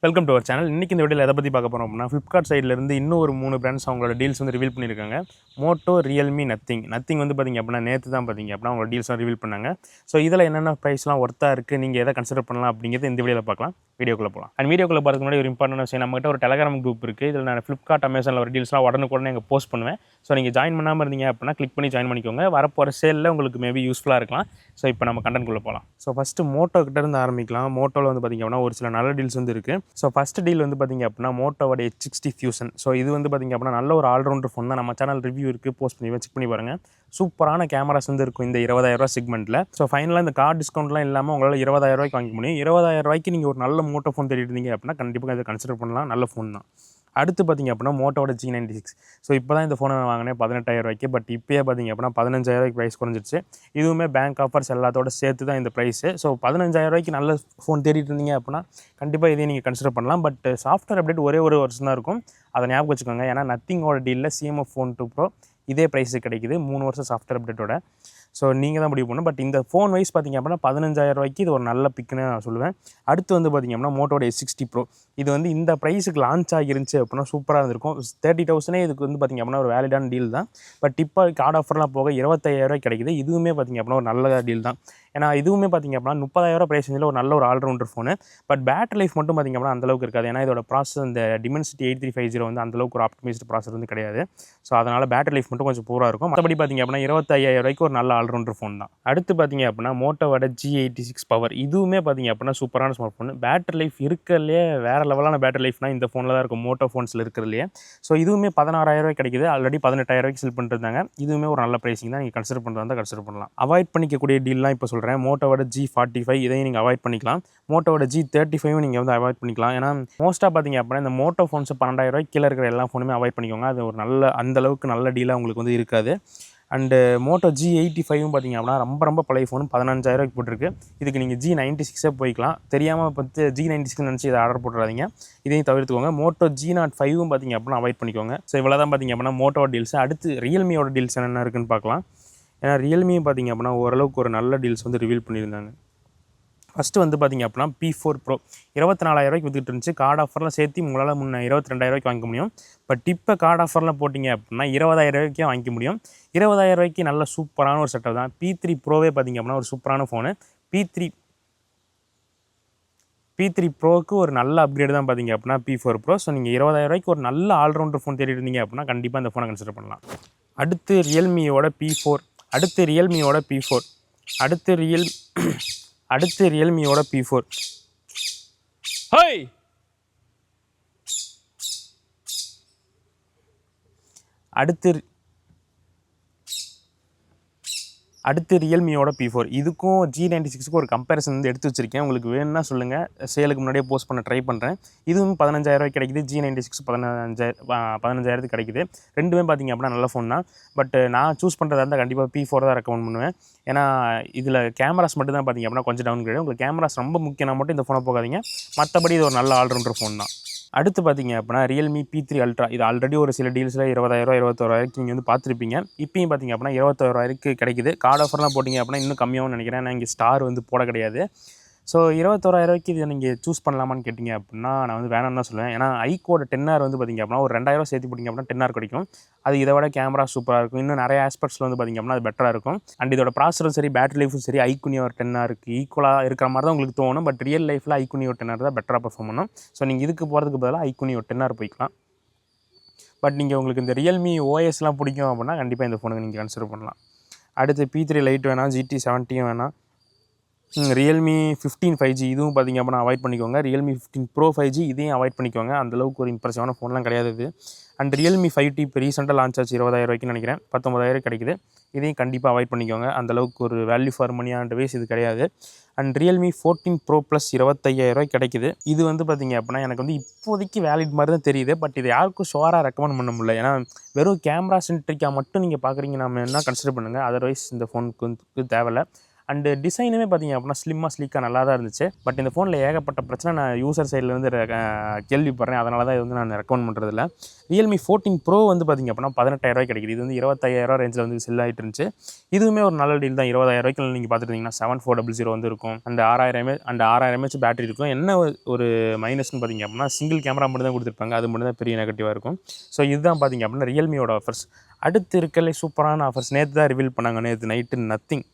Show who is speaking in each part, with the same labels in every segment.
Speaker 1: Welcome to our channel. இன்றைக்கி இந்த வீடியோவில் எதை பற்றி பார்க்க போகிறோம் அப்படின்னா, ஃப்ளிப்கார்ட் சைட்லேருந்து இன்னும் ஒரு 3 பிராண்ட்ஸ் அவங்களோட டீல்ஸ் வந்து ரிவீல் பண்ணியிருக்காங்க. மோட்டோ, ரியல்மி, நத்திங் வந்து பார்த்திங்க அப்படின்னா நேற்று தான் பார்த்திங்க அப்படின்னா அவங்களோட டீல்ஸ்லாம் ரிவீல் பண்ணாங்க. ஸோ இதில் என்னென்ன ப்ரைஸ்லாம் ஒர்த்தாக இருக்குது, நீங்கள் எதை கன்சிடர் பண்ணலாம் அப்படிங்கிறது இந்த வீடியோவில் பார்க்கலாம். வீடியோக்குள்ளே போகலாம். அண்ட் வீடியோக்குள்ளே பார்த்துக்கு முன்னாடி ஒரு இம்பார்ட்டன்ட் விஷயம், நம்மகிட்ட ஒரு டெலகிராம் குரூப் இருக்குது. இதில் நான் ஃப்ளிப்கார்ட், அமேசானில் ஒரு டீல்ஸ்லாம் உடனுக்குடனே எங்கள் போஸ்ட் பண்ணுவேன். ஸோ நீங்கள் ஜாயின் பண்ணாமல் இருந்தீங்க அப்படின்னா கிளிக் பண்ணி ஜாயின் பண்ணிக்கோங்க. வரப்போகிற சேலில் உங்களுக்கு மேபி யூஸ்ஃபுல்லாக இருக்கலாம். ஸோ இப்போ நம்ம கண்டென்ட்குள்ளே போகலாம். ஸோ ஃபஸ்ட்டு மோட்டோ கிட்டேருந்து ஆரம்பிக்கலாம். மோட்டோவில் வந்து பார்த்திங்க அப்படின்னா ஒரு சில நல்ல டீல்ஸ் வந்து இருக்குது. ஸோ ஃபஸ்ட் டீல் வந்து பார்த்திங்க அப்படின்னா மோட்டோவோட H60 ஃபியூஷன். ஸோ இது வந்து பார்த்திங்க அப்படின்னா நல்ல ஒரு ஆல்ரவுண்டர் ஃபோன் தான். நம்ம சேனல் ரிவ்யூ இருக்குது, போஸ்ட் பண்ணி செக் பண்ணி பாருங்கள். சூப்பரான கேமராஸ் வந்து இருக்கும் இந்த 20,000 செக்மெண்ட்டில். ஸோ ஃபைனலாக இந்த கார்டு டிஸ்கவுண்ட்லாம் இல்லாமல் உங்களால் 20,000 வாங்கிக்க முடியும். 20,000 நீங்கள் ஒரு நல்ல மோட்டோ ஃபோன் தேடிட்டு இருந்தீங்க அப்படின்னா கண்டிப்பாக இதை கன்சிடர் பண்ணலாம். நல்ல ஃபோன் தான். அடுத்து பார்த்திங்க அப்படின்னா மோட்டோவோட G96. ஸோ இப்போ தான் இந்த ஃபோனை நான் வாங்கினேன் 18,000. பட் இப்போயே பார்த்திங்க அப்படின்னா 15,000 ப்ரைஸ் குறைஞ்சிருச்சு. இதுவுமே பேங்க் ஆஃபர்ஸ் எல்லாத்தோட சேர்த்து தான் இந்த ப்ரைஸு. ஸோ 15,000 நல்ல ஃபோன் தேடிட்டு இருந்தீங்க அப்படின்னா கண்டிப்பாக இதையும் நீங்கள் கன்சிடர் பண்ணலாம். பட் சாஃப்ட்வேர் அப்டேட் ஒரே ஒரு வருஷம் தான் இருக்கும், அதை ஞாபகம் வச்சுக்கோங்க. ஏன்னா நத்திங்கோட டீலில் CMF Phone 2 Pro இதே ப்ரைஸுக்கு கிடைக்குது 3 வருஷம் சாஃப்ட்வேர் அப்டேட்டோட. ஸோ நீங்கள் தான் முடிவு பண்ணணும். பட் இந்த ஃபோன் வைஸ் பார்த்திங்க அப்படின்னா 15,000 இது ஒரு நல்ல பிக்குன்னு நான் சொல்லுவேன். அடுத்து வந்து பார்த்திங்க அப்படின்னா மோட்டோட S60 Pro. இது வந்து இந்த ப்ரைஸுக்கு லான்ச் ஆகிருந்துச்சு அப்படின்னா சூப்பராக இருந்திருக்கும். 30,000 இதுக்கு வந்து பார்த்திங்க அப்படின்னா ஒரு வேலிடான டீல் தான். பட் இப்போ கார்டு ஆஃபர்லாம் போக 25,000 கிடைக்குது. இதுவுமே பார்த்திங்க அப்படின்னா ஒரு நல்ல டீல் தான். ஏன்னா இதுவுமே பார்த்திங்க அப்படின்னா 30,000 ப்ரைஸ் ரேஞ்சில் ஒரு நல்ல ஒரு allrounder phone. But battery life மட்டும் பார்த்திங்க அப்படின்னா அந்தளவுக்கு இருக்காது. ஏன்னா இதோட ப்ராசஸ் இந்த Dimensity 8350 வந்து அந்தளவுக்கு ஒரு ஆப்டிமைஸ்டு ப்ராசஸ் வந்து கிடையாது. ஸோ அதனால் பேட்டரி லைஃப் மட்டும் கொஞ்சம் பூராக இருக்கும். மற்றபடி பார்த்திங்க அப்படின்னா 25,000 ஒரு நல்ல ஆல்ரவுண்டர் ஃபோன் தான். அடுத்து பார்த்திங்க அப்படின்னா மோட்டோவோட G86 பவர். இதுவுமே பார்த்திங்க அப்படின்னா சூப்பரான ஸ்மார்ட் ஃபோன். பேட்டரி லைஃப் இருக்கிறதுலே வேறு லெவலான பேட்டரி லைஃப்னால் இந்த ஃபோனில் தான் இருக்கும், மோட்டோ ஃபோன்ஸில் இருக்கிறதுலையே. ஸோ இதுவுமே 16,000 கிடைக்குது. ஆல்ரெடி 18,000 செல் பண்ணிருந்தாங்க. இதுவுமே ஒரு நல்ல ப்ரைஸிங் தான். நீங்கள் கன்சிடர் பண்ணுறதா கன்சிடர் பண்ணலாம். அவாய்ட் பண்ணிக்கக்கூடிய டீல்லாம் இப்போ சொல்கிறேன். மோட்டோவோட G45 இதையும் நீங்கள் அவாய்ட் பண்ணிக்கலாம். மோட்டோவோட G35 நீங்கள் வந்து அவாய்ட் பண்ணிக்கலாம். ஏன்னா மோஸ்ட்டாக பார்த்திங்க அப்படின்னா இந்த மோட்டோ ஃபோன்ஸ் 12,000 கீழே இருக்கிற எல்லா ஃபோனுமே அவாய்ட் பண்ணிக்கோங்க. அது ஒரு நல்ல அந்தளவுக்கு நல்ல டீலாக உங்களுக்கு வந்து இருக்காது. அண்டு மோட்டோ G85 பார்த்திங்க அப்படின்னா ரொம்ப பழைய ஃபோன் 15,000 போட்டிருக்கு. இதுக்கு நீங்கள் G96 போய்க்கலாம். தெரியாமல் பார்த்து G96 நினச்சி இதை ஆர்டர் போட்டுறாதீங்க. இதையும் தவிர்த்துக்கோங்க. மோட்டோ G05 பார்த்திங்க அப்படின்னா அவாய்ட் பண்ணிக்கோங்க. ஸோ இவ்வளோ தான் பார்த்திங்க அப்படின்னா மோட்டோட டீல்ஸ். அடுத்து ரியல்மியோட டீல்ஸ் என்னென்ன இருக்குன்னு பார்க்கலாம். ஏன்னா ரியல்மியும் பார்த்திங்க அப்படின்னா ஓரளவுக்கு ஒரு நல்ல டீல்ஸ் வந்து ரிவீல் பண்ணியிருந்தாங்க. ஃபஸ்ட்டு வந்து பார்த்திங்க அப்படின்னா P4 Pro 24,000 விற்றுட்டு இருந்துச்சு. கார்டு ஆஃபர்லாம் சேர்த்து உங்களால் 22,000 வாங்கிக்க முடியும். பட் இப்போ கார்டு ஆஃபர்லாம் போட்டிங்க அப்படின்னா 20,000 வாங்கிக்க முடியும். 20,000 நல்ல சூப்பரான ஒரு செட்டப் தான். P3 Proவே பார்த்திங்க அப்படின்னா ஒரு சூப்பரான ஃபோனு. P3 Proக்கு ஒரு நல்ல அப்கிரேட் தான் பார்த்திங்க அப்படின்னா P4 Pro. ஸோ நீங்கள் 20,000 ஒரு நல்ல ஆல்ரவுண்டர் ஃபோன் தேடிட்டு இருந்தீங்க அப்படின்னா கண்டிப்பாக இந்த ஃபோனை கன்சிடர் பண்ணலாம். அடுத்து ரியல்மியோட P4. அடுத்து ரியல்மியோட P4. ஹேய், அடுத்து ரியல்மியோட P4. இதுக்கும் G96க்கும் ஒரு கம்பேரிசன் வந்து எடுத்து வச்சுருக்கேன். உங்களுக்கு வேணும்னா சொல்லுங்கள், சேலுக்கு முன்னாடியே போஸ்ட் பண்ண ட்ரை பண்ணுறேன். இதுவும் 15,000 கிடைக்குது. G96 15,000 கிடைக்குது. ரெண்டுமே பார்த்திங்க அப்படின்னா நல்ல ஃபோன் தான். பட் நான் சூஸ் பண்ணுறதா இருந்தால் கண்டிப்பாக P4 தான் ரெக்கமெண்ட் பண்ணுவேன். ஏன்னா இதில் கேமராஸ் மட்டும் தான் பார்த்திங்க அப்படின்னா கொஞ்சம் டவுன் கிரேடு. உங்களுக்கு கேமராஸ் ரொம்ப முக்கியம்னா மட்டும் இந்த ஃபோனை போகாதீங்க. மற்றபடி இது ஒரு நல்ல ஆல்ரவுண்டர் ஃபோன் தான். அடுத்து பார்த்திங்க அப்படின்னா ரியல்மி P3 Ultra. இது ஆல்ரெடி ஒரு சில டீல்ஸில் 20,000 21,000 நீங்கள் வந்து பார்த்துருப்பீங்க. இப்போயும் பார்த்திங்க அப்படின்னா 21,000 கிடைக்குது. கார்டு ஆஃபர்லாம் போட்டிங்க அப்படின்னா இன்னும் கம்மியாகவும் நினைக்கிறேன். ஏன்னா இங்கே ஸ்டார் வந்து போட கிடையாது. ஸோ 21,000 இதை நீங்கள் சூஸ் பண்ணலாமான்னு கேட்டிங்க அப்படின்னா நான் வந்து வேணாம்னு தான் சொல்லுவேன். ஏன்னா ஐக்கோட 10R வந்து பார்த்திங்க அப்படின்னா ஒரு 2,000 சேர்த்து போட்டிங்க அப்படின்னா 10R கிடைக்கும். அது இதை விட கேமரா சூப்பராக இருக்கும். இன்னும் நிறைய ஆஸ்பெக்ட்ஸில் வந்து பார்த்திங்க அப்படின்னா அது பெட்டராக இருக்கும். அண்ட் இதோட ப்ராசரும் சரி, பேட்டரி லைஃபும் சரி ஐக்குனியோ ஒரு 10Rக்கு ஈக்குவலாக இருக்கிற மாதிரி தான் உங்களுக்கு தோணும். பட் ரியல் லைஃப்பில் ஐக்குனியோ 10R தான் பெட்டராக பர்ஃபார்ம் பண்ணும். ஸோ நீங்கள் இதுக்கு போகிறதுக்கு பதிலாக ஐக்குனியோ 10R போய்க்கலாம். பட் நீங்கள் உங்களுக்கு இந்த ரியல்மி OSலாம் பிடிக்கும் அப்படின்னா கண்டிப்பாக இந்த ஃபோனுக்கு நீங்கள் கன்சிடர் பண்ணலாம். அடுத்து P3 Lite வேணாம், GT70 வேணாம். ரியல்மி 15 5G இதுவும் பார்த்திங்க அப்படின்னா அவாய்ட் பண்ணிக்கோங்க. ரியல்மி 15 Pro 5G இதையும் அவாய்ட் பண்ணிக்கோங்க. அந்தளவுக்கு ஒரு இம்ப்ரெசிவான ஃபோன்லாம் கிடையாது இது. அண்ட் ரியல்மி 5T இப்போ ரீசெண்டாக லான்ச் ஆச்சு 20,000 நினைக்கிறேன். 19,000 கிடைக்குது. இதையும் கண்டிப்பாக அவாய்ட் பண்ணிக்கோங்க. அந்தளவுக்கு ஒரு வேல்யூ ஃபார் மணியான டிவைஸ் இது கிடையாது. அண்ட் ரியல்மி 14 Pro Plus 25,000 கிடைக்குது. இது வந்து பார்த்திங்க அப்படின்னா எனக்கு வந்து இப்போதைக்கு வேலிட் மாதிரி தான் தெரியுது. பட் இது யாருக்கும் ஷோராக ரெக்கமெண்ட் பண்ண முடியல. ஏன்னா வெறும் கேமரா சென்ட்ரிக்காக மட்டும் நீங்கள் பார்க்குறீங்க, நம்ம என்ன கன்சிடர் பண்ணுங்கள். அதர்வைஸ் இந்த ஃபோனுக்கு வந்து தேவையில்லை. அண்டு டிசைனுமே பார்த்தீங்க அப்படின்னா ஸ்லிக்காக நல்லா தான் இருந்துச்சு. பட் இந்த ஃபோனில் ஏகப்பட்ட பிரச்சனை நான் யூசர் சைட்லேருந்து கேள்விப்படுறேன். அதனால தான் இது வந்து நான் ரெக்கமெண்ட் பண்ணுறதில்ல. ரியல்மி 14 ப்ரோ வந்து பார்த்திங்க அப்படின்னா 18,000 கிடைக்குது. இது வந்து 25,000 ரேஞ்சில் வந்து செல் ஆகிட்டு இருந்துச்சு. இதுவுமே ஒரு நல்ல டீல் தான். 20,000 நீங்கள் பார்த்துட்டிங்கன்னா 7400 வந்து இருக்கும். அண்ட் 6000 mAh பேட்டரி இருக்கும். என்ன ஒரு மைனஸ்னு பார்த்திங்க அப்படின்னா சிங்கிள் கேமரா மட்டும் தான் கொடுத்துருப்பாங்க. அது மட்டும் தான் பெரிய நெகட்டிவாக இருக்கும். ஸோ இதுதான் பார்த்திங்க அப்படின்னா ரியல்மியோட ஆஃபர்ஸ். அடுத்து இருக்கலே சூப்பரான ஆஃபர்ஸ் நேற்று தான் ரிவீல் பண்ணாங்க. நேற்று நைட்டு நத்திங்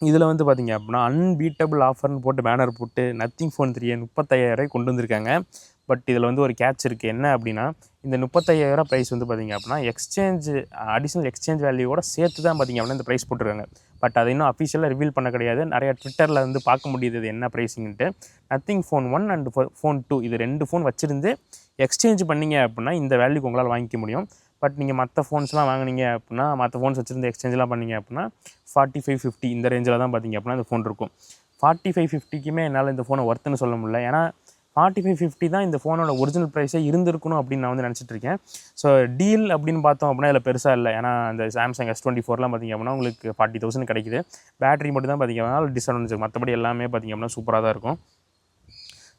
Speaker 1: இதில் வந்து பார்த்திங்க அப்படின்னா அன்பீட்டபிள் ஆஃபர்னு போட்டு பேனர் போட்டு நத்திங் ஃபோன் 3 35,000 கொண்டு வந்திருக்காங்க. பட் இதில் வந்து ஒரு கேட்ச் இருக்குது. என்ன அப்படின்னா இந்த 35,000 ப்ரைஸ் வந்து பார்த்திங்க அப்படின்னா அடிஷ்னல் எக்ஸ்சேஞ்ச் வேல்யூவோட சேர்த்து தான் பார்த்திங்க அப்படின்னா இந்த ப்ரைஸ் போட்டிருக்காங்க. பட் அதை இன்னும் அஃபிஷியலாக ரிவீல் பண்ண கிடையாது. நிறையா ட்விட்டரில் வந்து பார்க்க முடியுது என்ன ப்ரைஸிங்ன்ட்டு. நத்திங் ஃபோன் 1 அண்ட் ஃபோன் 2 இது 2 ஃபோன் வச்சுருந்து எக்ஸ்சேஞ்ச் பண்ணிங்க அப்படின்னா இந்த வேல்யூக்கு உங்களால் வாங்கிக்க முடியும். பட் நீங்கள் மற்ற ஃபோன்ஸ்லாம் வாங்கினீங்க அப்படின்னா மற்ற ஃபோன்ஸ் வச்சுருந்து எக்ஸ்சேஞ்செலாம் பண்ணிங்க அப்படின்னா 4550 இந்த ரேஞ்சில் தான் பார்த்திங்க அப்படின்னா இந்த ஃபோன் இருக்கும். 4550க்குமே என்னால் இந்த ஃபோனை ஒர்த்துன்னு சொல்ல முடியல. ஏன்னா 4550 தான் இந்த ஃபோனோட ஒரிஜினல் ப்ரைஸே இருந்திருக்கணும் அப்படின்னு நான் வந்து நினச்சிட்ருக்கேன். ஸோ டீல் அப்படின்னு பார்த்தோம் அப்படின்னா இதில் பெருசாக இல்லை. ஏன்னா அந்த சாம்சங் S24லாம் பார்த்திங்க அப்படின்னா உங்களுக்கு 40,000 கிடைக்குது. பேட்டரி மட்டும் தான் பார்த்திங்க அப்படின்னா டிஸ்அட்வான்டேஜ், மற்றபடி எல்லாமே பார்த்திங்க அப்படின்னா சூப்பராக தான் இருக்கும்.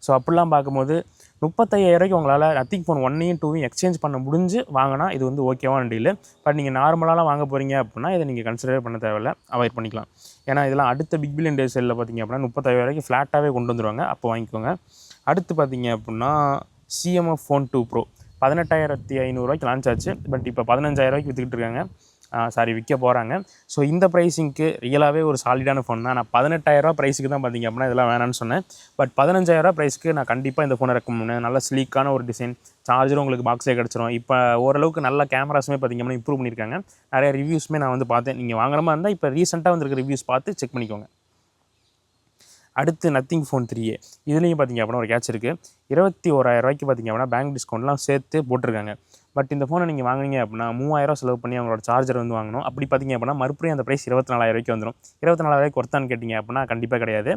Speaker 1: ஸோ அப்படிலாம் பார்க்கும்போது 35,000 உங்களால் நத்திங் ஃபோன் 1ஐயும் 2ஐயும் எக்ஸ்சேஞ்ச் பண்ண முடிஞ்சு வாங்கினா இது வந்து ஓகேவான டீலு. பட் நீங்கள் நார்மலாலாம் வாங்க போகிறீங்க அப்படின்னா இதை நீங்கள் கன்சிடர் பண்ண தேவையில்லை, அவாய்ட் பண்ணிக்கலாம். ஏன்னா இதெல்லாம் அடுத்த பிக் பில்லியன் டேஸ் செல்லில் பார்த்திங்க அப்படின்னா 35,000 ஃப்ளாட்டாகவே கொண்டு வந்துடுவாங்க. அப்போ வாங்கிக்கோங்க. அடுத்து பார்த்திங்க அப்படின்னா CMF ஃபோன் 2 ப்ரோ 18,500 லான்ச் ஆச்சு. பட் இப்போ 15,000 விற்றுக்கிட்டு இருக்காங்க. விற்க போகிறாங்க. ஸோ இந்த ப்ரைஸிங்க்கு ரியலாகவே ஒரு சாலிடான ஃபோன் தான். நான் 18,000 ப்ரைஸுக்கு தான் பார்த்திங்க அப்படின்னா இதெல்லாம் வேணான்னு சொன்னேன். பட் 15,000 ப்ரைஸ்க்கு நான் கண்டிப்பாக இந்த ஃபோனை ரெக்கமெண்ட் பண்ணேன். நல்ல ஸ்லீக்கான ஒரு டிசைன், சார்ஜரும் உங்களுக்கு பாக்ஸே கிடச்சிரும். இப்போ ஓரளவுக்கு நல்ல கேமராஸுமே பார்த்திங்க அப்படின்னா இம்ப்ரூவ் பண்ணியிருக்காங்க. நிறைய ரிவ்யூஸுமே நான் வந்து பார்த்தேன். நீங்கள் வாங்குற மாதிரி இருந்தால் இப்போ ரீசெண்டாக வந்திருக்க ரிவ்யூஸ் பார்த்து செக் பண்ணிக்கோங்க. அடுத்து நத்திங் ஃபோன் 3A இதுலேயும் பார்த்திங்க அப்படின்னா ஒரு கேட்ச் இருக்குது. 21,000 பார்த்திங்க அப்படின்னா பேங்க் டிஸ்கவுண்ட்லாம் சேர்த்து போட்டிருக்காங்க. பட் இந்த ஃபோனை நீங்கள் வாங்கினீங்க அப்படின்னா 3,000 செலவு பண்ணி அவங்களோட சார்ஜர் வந்து வாங்கணும். அப்படி பார்த்திங்க அப்படின்னா மறுபடியும் அந்த ப்ரைஸ் 24,000 வந்துடும். 24,000 ஒர்த்தான்னு கேட்டிங்க அப்படின்னா கண்டிப்பாக கிடையாது.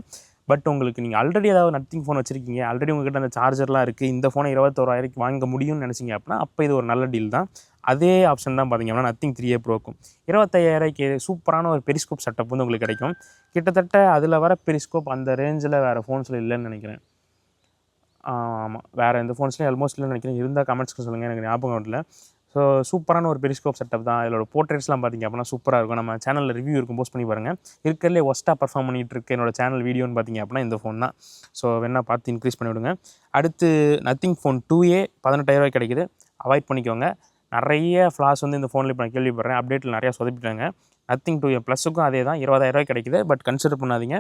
Speaker 1: பட் உங்களுக்கு நீங்கள் ஆல்ரெடி ஏதாவது நத்திங் ஃபோன் வச்சுருக்கீங்க, ஆல்ரெடி உங்கள்கிட்ட அந்த சார்ஜர்லாம் இருக்குது, இந்த ஃபோனை 21,000 வாங்க முடியும்னு நினச்சிங்க அப்படின்னா அப்போ இது ஒரு நல்ல டீல் தான். அதே ஆப்ஷன் தான் பார்த்திங்க அப்படின்னா நத்திங் 3A ப்ரோக்கும் 25,000 சூப்பரான ஒரு பெரிஸ்கோப் செட்டப் வந்து உங்களுக்கு கிடைக்கும். கிட்டத்தட்ட அதில் வர பெரிஸ்கோப் அந்த ரேஞ்சில் வேறு ஃபோன்ஸில் இல்லைன்னு நினைக்கிறேன். ஆமாம், வேறு எந்த ஃபோன்ஸ்லையும் ஆல்மோஸ்ட் இல்லைன்னு நினைக்கிறேன். இருந்தால் கமெண்ட்ஸ்க்கு சொல்லுங்கள், எனக்கு ஞாபகம் வரல. ஸோ சூப்பரான ஒரு பெரிஸ்கோப் செட்டப் தான். இதோட போர்ட்ரேட்ஸ்லாம் பார்த்திங்க அப்படின்னா சூப்பராக இருக்கும். நம்ம சேனலில் ரிவ்யூ இருக்கும், போஸ்ட் பண்ணி பாருங்கள். இருக்கிறதுலே ஒஸ்ட்டாக பர்ஃபார்ம் பண்ணிகிட்டு இருக்கு என்னோட சேனல் வீடியோன்னு பார்த்திங்க அப்படின்னா இந்த ஃபோன் தான். ஸோ வேணால் பார்த்து இன்க்ரீஸ் பண்ணிவிடுங்க. அடுத்து நத்திங் ஃபோன் 2A 18,000 கிடைக்குது, அவாய்ட் பண்ணிக்கோங்க. நிறைய ஃப்ளாஸ் வந்து இந்த ஃபோனில் இப்போ நான் கேள்விப்படுறேன். அப்டேட்டில் நிறையா சொதப்பிட்டாங்க. நத்திங் 2A ப்ளஸுக்கும் அதே தான் 20,000 கிடைக்குது. பட் கன்சிடர் பண்ணாதீங்க.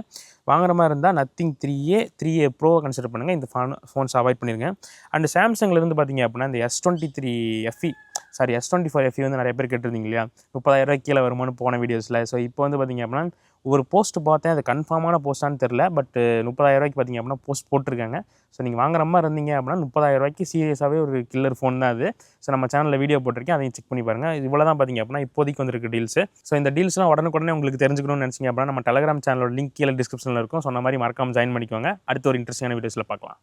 Speaker 1: வாங்குற மாதிரி இருந்தால் நத்திங் 3A ப்ரோவை கன்சிடர் பண்ணுங்கள். இந்த ஃபோன்ஸ் அவாய்ட் பண்ணிடுங்க. அண்ட் சாம்சங்லேருந்து பார்த்திங்க அப்படின்னா இந்த S24 FE வந்து நிறைய பேர் கேட்டிருந்தீங்க இல்லையா, 30,000 கீழே வருமானு போன வீடியோஸில். ஸோ இப்போ வந்து பார்த்திங்க அப்படின்னா ஒரு போஸ்ட் பார்த்தேன், அது கன்ஃபார்மான போஸ்ட்டான்னு தெரில. பட் 30,000 பார்த்திங்க அப்படின்னா போஸ்ட் போட்டிருக்காங்க. ஸோ நீங்கள் வாங்குற மாதிரி இருந்தீங்க அப்படின்னா 30,000 சீரியஸாகவே ஒரு கில்லர் ஃபோன் தான் அது. ஸோ நம்ம சேனலில் வீடியோ போட்டிருக்கேன், அதையும் செக் பண்ணி பாருங்கள். இவ்வளோ தான் பார்த்திங்க அப்படின்னா இப்போதைக்கு வந்துருக்கு டீல்ஸு. ஸோ இந்த டீல்ஸ்லாம் உடனுக்குடனே உங்களுக்கு தெரிஞ்சுக்கணும்னு நினச்சிங்க அப்படின்னா நம்ம டெலிகிராம் சேனலோட லிங்க் கீழே டிஸ்கிரிப்ஷனில் இருக்கும். சொன்ன மாதிரி மறக்காமல் ஜாயின் பண்ணிக்கோங்க. அடுத்த ஒரு இன்ட்ரெஸ்டிங்கான வீடியோஸில் பார்க்கலாம்.